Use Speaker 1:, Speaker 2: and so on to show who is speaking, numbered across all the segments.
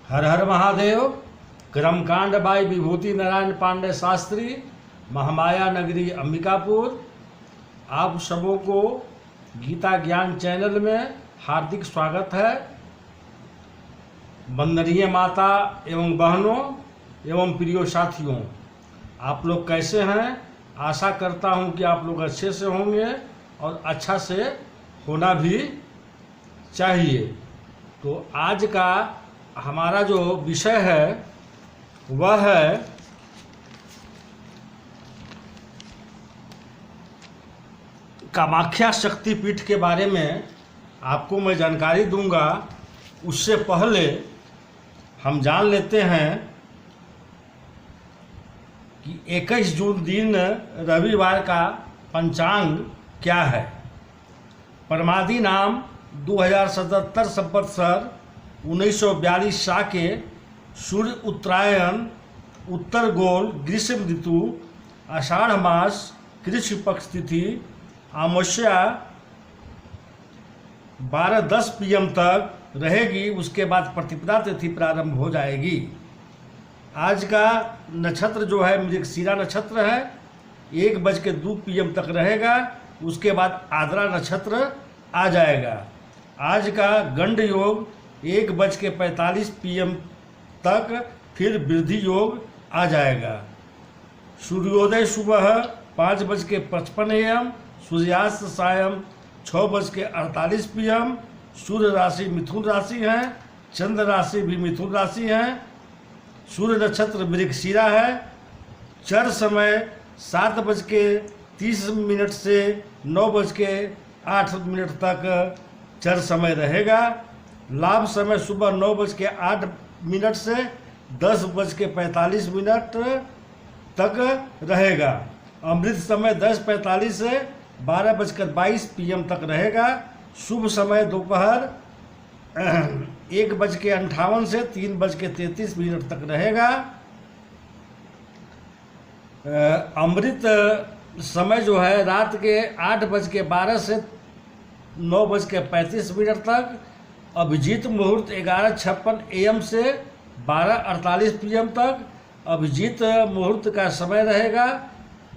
Speaker 1: हर हर महादेव। कर्मकांड बाई विभूति नारायण पांडे शास्त्री, महामाया नगरी अंबिकापुर। आप सबों को गीता ज्ञान चैनल में हार्दिक स्वागत है। वंदनीय माता एवं बहनों एवं प्रिय साथियों, आप लोग कैसे हैं? आशा करता हूं कि आप लोग अच्छे से होंगे और अच्छा से होना भी चाहिए। तो आज का हमारा जो विषय है वह है कामाख्या शक्तिपीठ के बारे में आपको मैं जानकारी दूंगा। उससे पहले हम जान लेते हैं कि 21 जून दिन रविवार का पंचांग क्या है। परमादि नाम 2077 संवत्सर 1942 सा के सूर्य उत्तरायण उत्तर गोल ग्रीष्म ऋतु आषाढ़ मास कृष्ण पक्ष तिथि अमावस्या 12:10 PM तक रहेगी। उसके बाद प्रतिपदा तिथि प्रारंभ हो जाएगी। आज का नक्षत्र जो है मृगशिरा नक्षत्र है, 1:02 PM तक रहेगा। उसके बाद आद्रा नक्षत्र आ जाएगा। आज का गंड योग 1:45 PM तक, फिर वृद्धि योग आ जाएगा। सूर्योदय सुबह 5:55 AM, सूर्यास्त सायं 6:48 PM। सूर्य राशि मिथुन राशि है, चंद्र राशि भी मिथुन राशि है। सूर्य नक्षत्र मृगशिरा है। चर समय 7:30 से 9:08 तक चर समय रहेगा। लाभ समय सुबह 9:08 से 10:45 तक रहेगा। अमृत समय 10:45 से 12:22 PM तक रहेगा। शुभ समय दोपहर 1:58 से 3:33 तक रहेगा। अमृत समय जो है रात के 8:12 से 9:35 तक। अभिजीत मुहूर्त 11:56 AM से 12:48 PM तक अभिजीत मुहूर्त का समय रहेगा।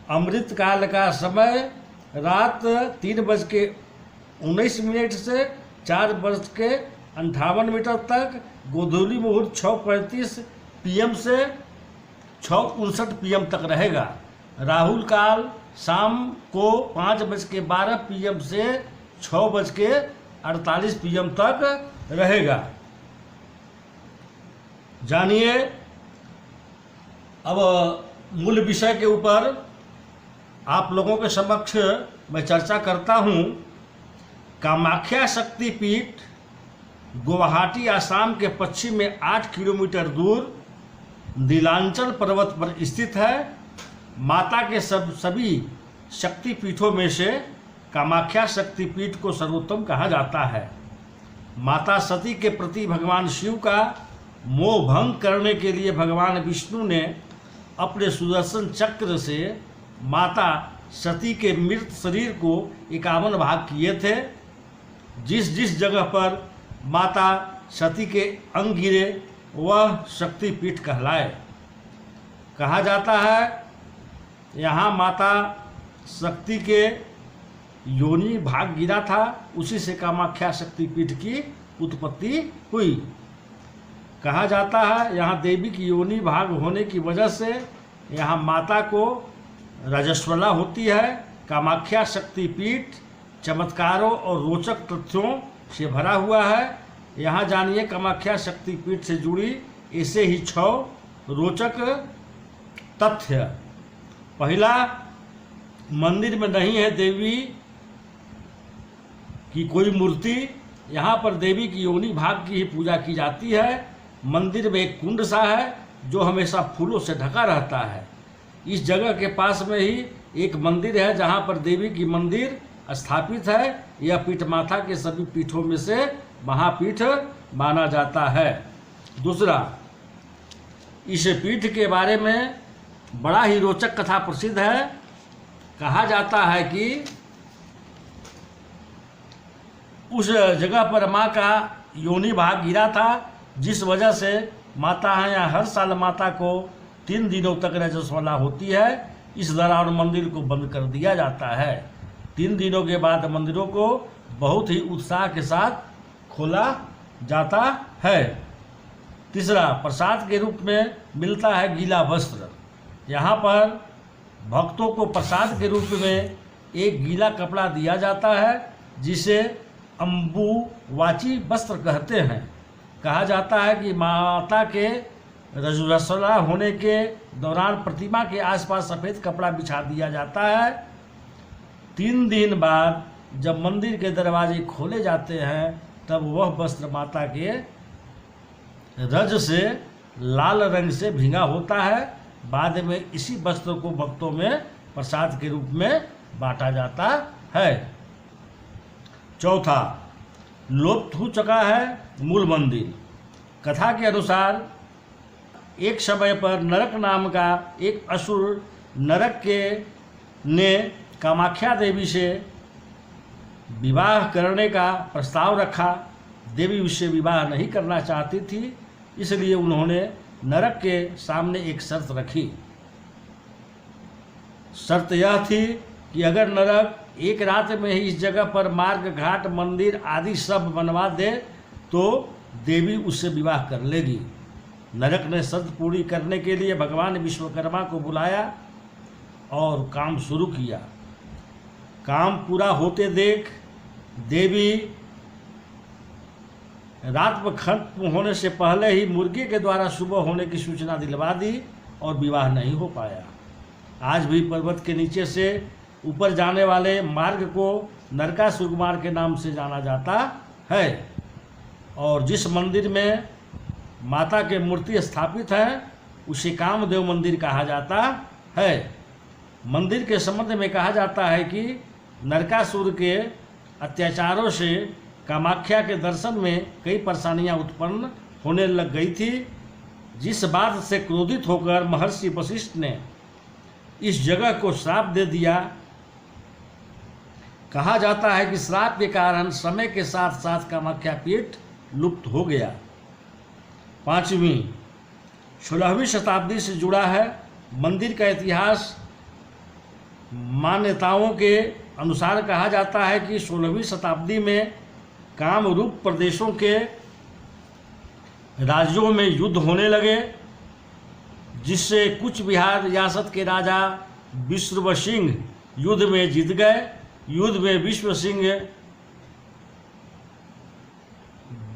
Speaker 1: अमृत काल का समय रात 3:19 से 4:58 तक। गोधूली मुहूर्त 6:35 PM से 6:59 PM तक रहेगा। राहुल काल शाम को 5:12 PM से 6:48 PM तक रहेगा। जानिए अब मूल विषय के ऊपर आप लोगों के समक्ष मैं चर्चा करता हूँ। कामाख्या शक्तिपीठ गुवाहाटी आसाम के पश्चिम में 8 किलोमीटर दूर नीलांचल पर्वत पर स्थित है। माता के सभी शक्तिपीठों में से कामाख्या शक्तिपीठ को सर्वोत्तम कहा जाता है। माता सती के प्रति भगवान शिव का मोह भंग करने के लिए भगवान विष्णु ने अपने सुदर्शन चक्र से माता सती के मृत शरीर को 51 भाग किए थे। जिस जिस जगह पर माता सती के अंग गिरे वह शक्तिपीठ कहलाए। कहा जाता है यहाँ माता शक्ति के योनि भाग गिरा था, उसी से कामाख्या शक्तिपीठ की उत्पत्ति हुई। कहा जाता है यहाँ देवी की योनि भाग होने की वजह से यहाँ माता को रजस्वला होती है। कामाख्या शक्तिपीठ चमत्कारों और रोचक तथ्यों से भरा हुआ है। यहाँ जानिए कामाख्या शक्तिपीठ से जुड़ी ऐसे ही 6 रोचक तथ्य। पहला, मंदिर में नहीं है देवी की कोई मूर्ति। यहाँ पर देवी की योनि भाग की ही पूजा की जाती है। मंदिर में एक कुंड सा है जो हमेशा फूलों से ढका रहता है। इस जगह के पास में ही एक मंदिर है जहाँ पर देवी की मंदिर स्थापित है। यह पीठ माता के सभी पीठों में से महापीठ माना जाता है। दूसरा, इस पीठ के बारे में बड़ा ही रोचक कथा प्रसिद्ध है। कहा जाता है कि उस जगह पर माँ का योनि भाग गिरा था, जिस वजह से माता हैं या हर साल माता को 3 दिनों तक रजस्वला होती है। इस दौरान मंदिर को बंद कर दिया जाता है। 3 दिनों के बाद मंदिरों को बहुत ही उत्साह के साथ खोला जाता है। तीसरा, प्रसाद के रूप में मिलता है गीला वस्त्र। यहाँ पर भक्तों को प्रसाद के रूप में एक गीला कपड़ा दिया जाता है जिसे अम्बुवाची वस्त्र कहते हैं। कहा जाता है कि माता के रजस्वला होने के दौरान प्रतिमा के आसपास सफ़ेद कपड़ा बिछा दिया जाता है। 3 दिन बाद जब मंदिर के दरवाजे खोले जाते हैं तब वह वस्त्र माता के रज से लाल रंग से भींगा होता है। बाद में इसी वस्त्र को भक्तों में प्रसाद के रूप में बांटा जाता है। चौथा, लुप्त हो चुका है मूल मंदिर। कथा के अनुसार एक समय पर नरक नाम का एक असुर नरक के ने कामाख्या देवी से विवाह करने का प्रस्ताव रखा। देवी उससे विवाह नहीं करना चाहती थी, इसलिए उन्होंने नरक के सामने एक शर्त रखी। शर्त यह थी कि अगर नरक एक रात में ही इस जगह पर मार्ग, घाट, मंदिर आदि सब बनवा दे तो देवी उससे विवाह कर लेगी। नरक ने शर्त पूरी करने के लिए भगवान विश्वकर्मा को बुलाया और काम शुरू किया। काम पूरा होते देख देवी रात में खत्म होने से पहले ही मुर्गे के द्वारा सुबह होने की सूचना दिलवा दी और विवाह नहीं हो पाया। आज भी पर्वत के नीचे से ऊपर जाने वाले मार्ग को नरकासुर मार्ग के नाम से जाना जाता है और जिस मंदिर में माता के मूर्ति स्थापित है उसे कामदेव मंदिर कहा जाता है। मंदिर के संबंध में कहा जाता है कि नरकासुर के अत्याचारों से कामाख्या के दर्शन में कई परेशानियां उत्पन्न होने लग गई थी, जिस बात से क्रोधित होकर महर्षि वशिष्ठ ने इस जगह को श्राप दे दिया। कहा जाता है कि श्राप के कारण समय के साथ साथ कामाख्या पीठ लुप्त हो गया। 5वीं 16वीं शताब्दी से जुड़ा है। मंदिर का इतिहास मान्यताओं के अनुसार कहा जाता है कि 16वीं शताब्दी में कामरूप प्रदेशों के राज्यों में युद्ध होने लगे, जिससे कुछ बिहार रियासत के राजा विश्व सिंह युद्ध में जीत गए। युद्ध में विश्व सिंह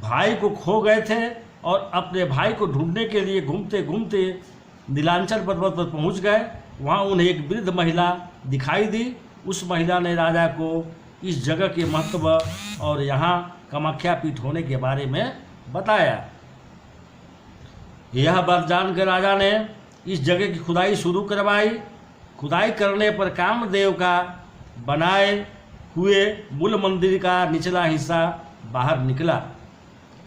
Speaker 1: भाई को खो गए थे और अपने भाई को ढूंढने के लिए घूमते घूमते नीलांचल पर्वत पर पहुंच गए। वहां उन्हें एक वृद्ध महिला दिखाई दी। उस महिला ने राजा को इस जगह के महत्व और यहाँ कामाख्या पीठ होने के बारे में बताया। यह बात जानकर राजा ने इस जगह की खुदाई शुरू करवाई। खुदाई करने पर कामदेव का बनाए हुए मूल मंदिर का निचला हिस्सा बाहर निकला।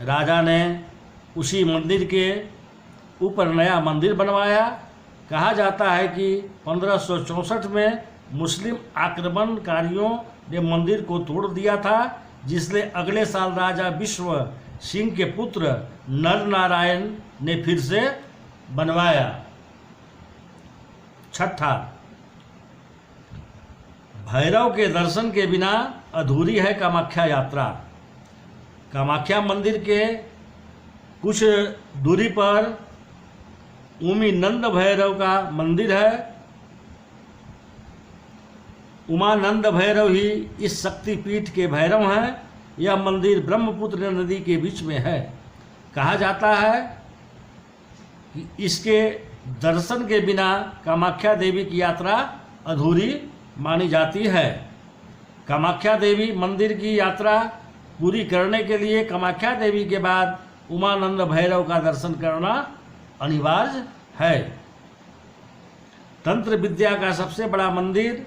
Speaker 1: राजा ने उसी मंदिर के ऊपर नया मंदिर बनवाया। कहा जाता है कि 1564 में मुस्लिम आक्रमणकारियों ने मंदिर को तोड़ दिया था, जिसने अगले साल राजा विश्व सिंह के पुत्र नर नारायण ने फिर से बनवाया। 6ठा, भैरव के दर्शन के बिना अधूरी है कामाख्या यात्रा। कामाख्या मंदिर के कुछ दूरी पर उमानंद भैरव का मंदिर है। उमानंद भैरव ही इस शक्तिपीठ के भैरव हैं। यह मंदिर ब्रह्मपुत्र नदी के बीच में है। कहा जाता है कि इसके दर्शन के बिना कामाख्या देवी की यात्रा अधूरी मानी जाती है। कामाख्या देवी मंदिर की यात्रा पूरी करने के लिए कामाख्या देवी के बाद उमानंद भैरव का दर्शन करना अनिवार्य है। तंत्र विद्या का सबसे बड़ा मंदिर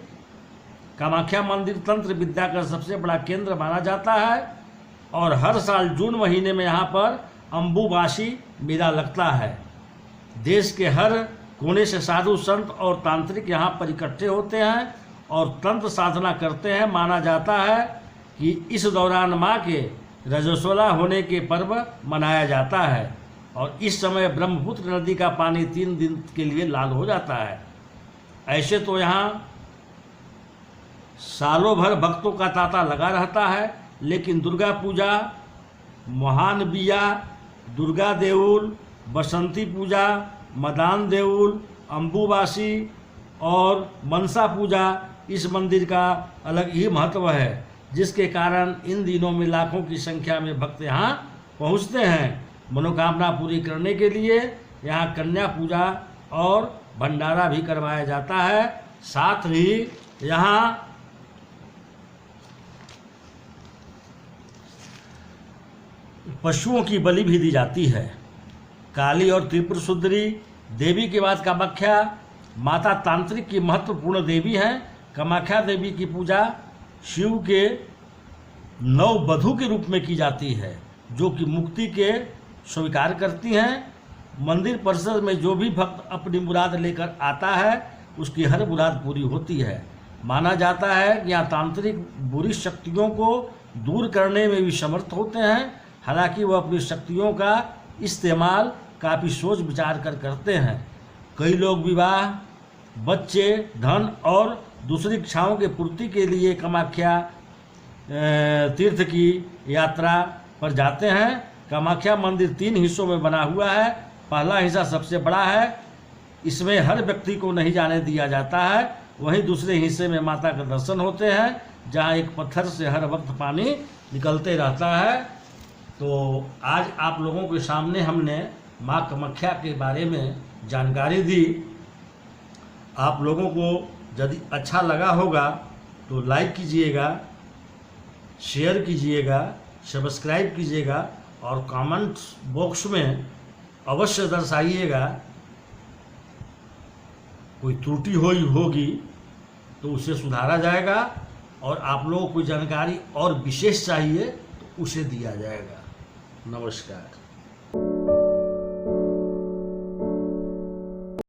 Speaker 1: कामाख्या मंदिर तंत्र विद्या का सबसे बड़ा केंद्र माना जाता है और हर साल जून महीने में यहाँ पर अम्बुवाची मेला लगता है। देश के हर कोने से साधु संत और तांत्रिक यहाँ पर इकट्ठे होते हैं और तंत्र साधना करते हैं। माना जाता है कि इस दौरान माँ के रजस्वला होने के पर्व मनाया जाता है। और इस समय ब्रह्मपुत्र नदी का पानी 3 दिन के लिए लाल हो जाता है। ऐसे तो यहाँ सालों भर भक्तों का तांता लगा रहता है, लेकिन दुर्गा पूजा, महानबिया, दुर्गा देउल, बसंती पूजा, मदान देउल, अम्बुबासी और मनसा पूजा, इस मंदिर का अलग ही महत्व है, जिसके कारण इन दिनों में लाखों की संख्या में भक्त यहाँ पहुँचते हैं। मनोकामना पूरी करने के लिए यहाँ कन्या पूजा और भंडारा भी करवाया जाता है। साथ ही यहाँ पशुओं की बलि भी दी जाती है। काली और त्रिपुर सुंदरी देवी के बाद कामाख्या माता तांत्रिक की महत्वपूर्ण देवी हैं। कामाख्या देवी की पूजा शिव के नववधू के रूप में की जाती है, जो कि मुक्ति के स्वीकार करती हैं। मंदिर परिसर में जो भी भक्त अपनी मुराद लेकर आता है, उसकी हर मुराद पूरी होती है। माना जाता है कि यहाँ तांत्रिक बुरी शक्तियों को दूर करने में भी समर्थ होते हैं। हालांकि वह अपनी शक्तियों का इस्तेमाल काफ़ी सोच विचार कर करते हैं। कई लोग विवाह, बच्चे, धन और दूसरी इच्छाओं के पूर्ति के लिए कामाख्या तीर्थ की यात्रा पर जाते हैं। कामाख्या मंदिर 3 हिस्सों में बना हुआ है। पहला हिस्सा सबसे बड़ा है, इसमें हर व्यक्ति को नहीं जाने दिया जाता है। वहीं दूसरे हिस्से में माता के दर्शन होते हैं, जहां एक पत्थर से हर वक्त पानी निकलते रहता है। तो आज आप लोगों के सामने हमने माँ कामाख्या के बारे में जानकारी दी। आप लोगों को यदि अच्छा लगा होगा तो लाइक कीजिएगा, शेयर कीजिएगा, सब्सक्राइब कीजिएगा और कमेंट बॉक्स में अवश्य दर्शाइएगा। कोई त्रुटि होगी तो उसे सुधारा जाएगा, और आप लोगों को जानकारी और विशेष चाहिए तो उसे दिया जाएगा। नमस्कार।